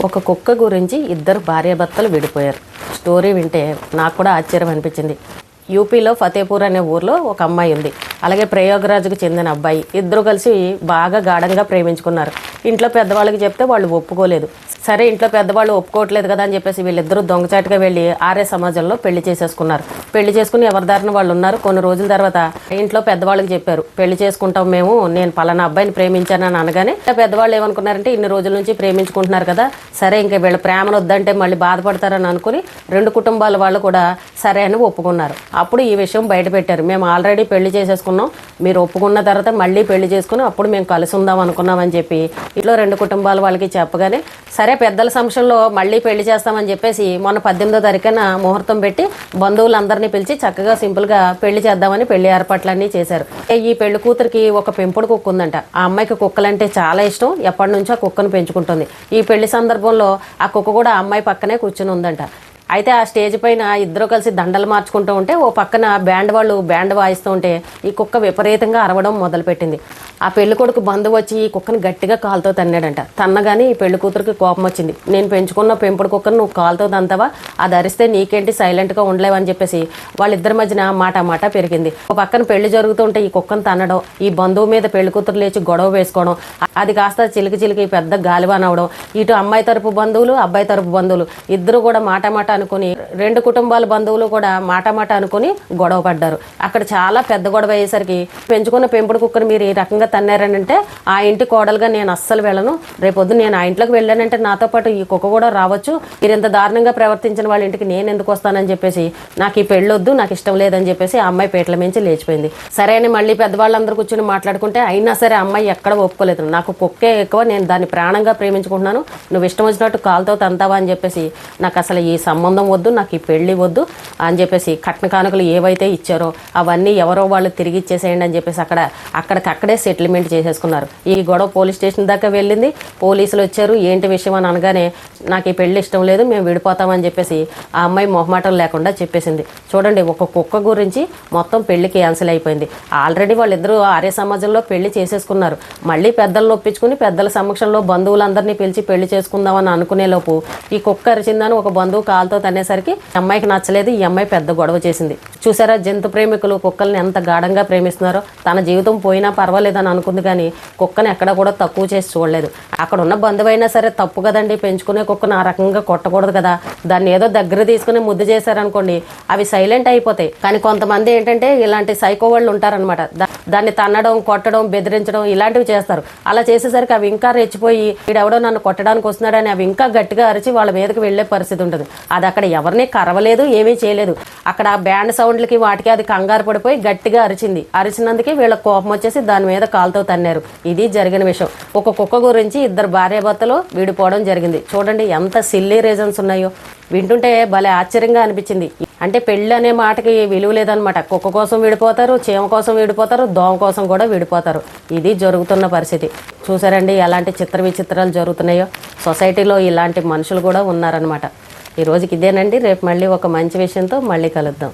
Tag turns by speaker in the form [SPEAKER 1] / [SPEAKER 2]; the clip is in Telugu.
[SPEAKER 1] ఒక కుక్క గురించి ఇద్దరు భార్యాభర్తలు విడిపోయారు. స్టోరీ వింటే నాకు కూడా ఆశ్చర్యం అనిపించింది. యూపీలో ఫతేపూర్ అనే ఊర్లో ఒక అమ్మాయి ఉంది, అలాగే ప్రయోగరాజ్కు చెందిన అబ్బాయి. ఇద్దరు కలిసి బాగా గాఢంగా ప్రేమించుకున్నారు. ఇంట్లో పెద్దవాళ్ళకి చెప్తే వాళ్ళు ఒప్పుకోలేదు. సరే, ఇంట్లో పెద్దవాళ్ళు ఒప్పుకోవట్లేదు కదా అని చెప్పేసి వీళ్ళిద్దరూ దొంగచాటుగా వెళ్ళి ఆర్య సమాజంలో పెళ్లి చేసేసుకున్నారు. పెళ్లి చేసుకుని ఎవరి దారిన వాళ్ళు ఉన్నారు. కొన్ని రోజుల తర్వాత ఇంట్లో పెద్దవాళ్ళకి చెప్పారు, పెళ్లి చేసుకుంటాం మేము, నేను పలానా అబ్బాయిని ప్రేమించానని అనగానే పెద్దవాళ్ళు ఏమనుకున్నారంటే, ఇన్ని రోజుల నుంచి ప్రేమించుకుంటున్నారు కదా, సరే ఇంకా వీళ్ళ ప్రేమను వద్దంటే మళ్ళీ బాధపడతారని అనుకుని రెండు కుటుంబాల వాళ్ళు కూడా సరే అని ఒప్పుకున్నారు. అప్పుడు ఈ విషయం బయట పెట్టారు, మేము ఆల్రెడీ పెళ్లి చేసేసుకున్నాం, మీరు ఒప్పుకున్న తర్వాత మళ్ళీ పెళ్లి చేసుకుని అప్పుడు మేము కలిసి ఉందాం అనుకున్నామని చెప్పి ఇంట్లో రెండు కుటుంబాల వాళ్ళకి చెప్పగానే, సరే పెద్దల సమక్షంలో మళ్ళీ పెళ్లి చేస్తామని చెప్పేసి మొన్న 18వ తారీఖున ముహూర్తం పెట్టి బంధువులందరినీ పిలిచి చక్కగా సింపుల్గా పెళ్లి చేద్దామని పెళ్లి ఏర్పాట్లన్నీ చేశారు. ఈ పెళ్లి కూతురికి ఒక పెంపుడు కుక్క ఉందంట. ఆ అమ్మాయికి కుక్కలంటే చాలా ఇష్టం, ఎప్పటి నుంచో ఆ కుక్కను పెంచుకుంటుంది. ఈ పెళ్లి సందర్భంలో ఆ కుక్క కూడా ఆ అమ్మాయి పక్కనే కూర్చుని ఉందంట. అయితే ఆ స్టేజ్ పైన ఇద్దరు కలిసి దండలు మార్చుకుంటూ ఉంటే ఓ పక్కన బ్యాండ్ వాళ్ళు బ్యాండ్ వాయిస్తూ ఉంటే ఈ కుక్క విపరీతంగా అరవడం మొదలుపెట్టింది. ఆ పెళ్లి కొడుకు బంధువు వచ్చి ఈ కుక్కను గట్టిగా కాలుతో తన్నాడంట. తన్నగానే ఈ పెళ్లి కూతురికి కోపం వచ్చింది. నేను పెంచుకున్న పెంపుడు కుక్కను నువ్వు కాలుతో తంతావా, అది అరిస్తే నీకేంటి సైలెంట్గా ఉండలేవని చెప్పేసి వాళ్ళిద్దరి మధ్యన మాట పెరిగింది. ఒక పక్కన పెళ్లి జరుగుతుంటే ఈ కుక్కను తన్నడం, ఈ బంధువు మీద పెళ్లి కూతురు లేచి గొడవ వేసుకోవడం, అది కాస్త చిలికి పెద్ద గాలివాన్ అవడం. ఇటు అమ్మాయి తరపు బంధువులు అబ్బాయి తరపు బంధువులు ఇద్దరు కూడా మాట అనుకుని, రెండు కుటుంబాల బంధువులు కూడా మాట అనుకుని గొడవ పడ్డారు. అక్కడ చాలా పెద్ద గొడవ అయ్యేసరికి పెంచుకున్న పెంపుడు కుక్కను మీరు ఈ రకంగా తన్నారనంటే ఆ ఇంటి కోడలుగా నేను అస్సలు వెళ్ళను, రేపొద్దు నేను ఆ ఇంట్లోకి వెళ్ళానంటే నాతో పాటు ఈ కుక్క కూడా రావచ్చు, మీరు ఇంత దారుణంగా ప్రవర్తించిన వాళ్ళ ఇంటికి నేను ఎందుకు వస్తానని చెప్పేసి నాకు ఈ పెళ్ళొద్దు, నాకు ఇష్టం లేదని చెప్పేసి ఆ అమ్మాయి పేట్ల మించి లేచిపోయింది. సరే అని మళ్ళీ పెద్దవాళ్ళందరూ కూర్చొని మాట్లాడుకుంటే అయినా సరే అమ్మాయి ఎక్కడ ఒప్పుకోలేదు. నాకు కుక్కే ఎక్కువ, నేను దాన్ని ప్రాణంగా ప్రేమించుకుంటున్నాను, నువ్వు ఇష్టం వచ్చినట్టు కాలుతో తంతావా అని చెప్పేసి నాకు అసలు ఈ సంబంధం వద్దు, నాకు ఈ పెళ్లి వద్దు అని చెప్పేసి కట్న కానుకలు ఏవైతే ఇచ్చారో అవన్నీ ఎవరో వాళ్ళు తిరిగి ఇచ్చేసేయండి అని చెప్పేసి అక్కడికక్కడే సెటిల్మెంట్ చేసేసుకున్నారు. ఈ గొడవ పోలీస్ స్టేషన్ దాకా వెళ్ళింది. పోలీసులు వచ్చారు, ఏంటి విషయం అని అనగానే నాకు ఈ పెళ్లి ఇష్టం లేదు, మేము విడిపోతామని చెప్పేసి ఆ అమ్మాయి మొహమాటం లేకుండా చెప్పేసింది. చూడండి, ఒక కుక్క గురించి మొత్తం పెళ్లి క్యాన్సిల్ అయిపోయింది. ఆల్రెడీ వాళ్ళిద్దరూ ఆర్య సమాజంలో పెళ్లి చేసేసుకున్నారు. మళ్ళీ పెద్దలను ఒప్పించుకుని పెద్దల సమక్షంలో బంధువులందరినీ పిలిచి పెళ్లి చేసుకుందామని అనుకునే లోపు ఈ కుక్క అరిచిందని ఒక బంధువు కాలుతో తనేసరికి అమ్మాయికి నచ్చలేదు. ఈ అమ్మాయి పెద్ద గొడవ చేసింది. చూసారా, జంతు ప్రేమికులు కుక్కల్ని ఎంత గాఢంగా ప్రేమిస్తున్నారో. తన జీవితం పోయినా పర్వాలేదని అనుకుంది కానీ కుక్కని ఎక్కడ కూడా తక్కువ చేసి చూడలేదు. అక్కడ ఉన్న బంధువైనా సరే తప్పు కదండి, పెంచుకునే కుక్కను ఆ రకంగా కొట్టకూడదు కదా, దాన్ని ఏదో దగ్గర తీసుకుని ముద్దు చేశారనుకోండి అవి సైలెంట్ అయిపోతాయి. కానీ కొంతమంది ఏంటంటే ఇలాంటి సైకో వాళ్ళు ఉంటారనమాట, దాన్ని తన్నడం, కొట్టడం, బెదిరించడం ఇలాంటివి చేస్తారు. అలా చేసేసరికి అవి ఇంకా రెచ్చిపోయి వీడెవడో నన్ను కొట్టడానికి వస్తున్నాడని అవి ఇంకా గట్టిగా అరిచి వాళ్ళ మీదకి వెళ్లే పరిస్థితి ఉంటుంది. అది అక్కడ ఎవరిని కరవలేదు, ఏమీ చేయలేదు. అక్కడ బ్యాండ్ సౌండ్లకి వాటికి అది కంగారు పడిపోయి గట్టిగా అరిచింది. అరిచినందుకే వీళ్ళకి కోపం వచ్చేసి దాని మీద కాలుతో తన్నారు. ఇది జరిగిన విషయం. ఒక కుక్క గురించి ఇద్దరు భార్యాభర్తలు విడిపోవడం జరిగింది. చూడండి ఎంత సిల్లీ రీజన్స్ ఉన్నాయో. వింటుంటే భలే ఆశ్చర్యంగా అనిపించింది. అంటే పెళ్ళి అనే మాటకి విలువ లేదనమాట. కుక్క కోసం విడిపోతారు, చీమ కోసం విడిపోతారు, దోమ కోసం కూడా విడిపోతారు. ఇది జరుగుతున్న పరిస్థితి. చూసారండి ఎలాంటి చిత్ర విచిత్రాలు జరుగుతున్నాయో. సొసైటీలో ఇలాంటి మనుషులు కూడా ఉన్నారనమాట. ఈ రోజుకి ఇదేనండి. రేపు మళ్ళీ ఒక మంచి విషయంతో మళ్ళీ కలుద్దాం.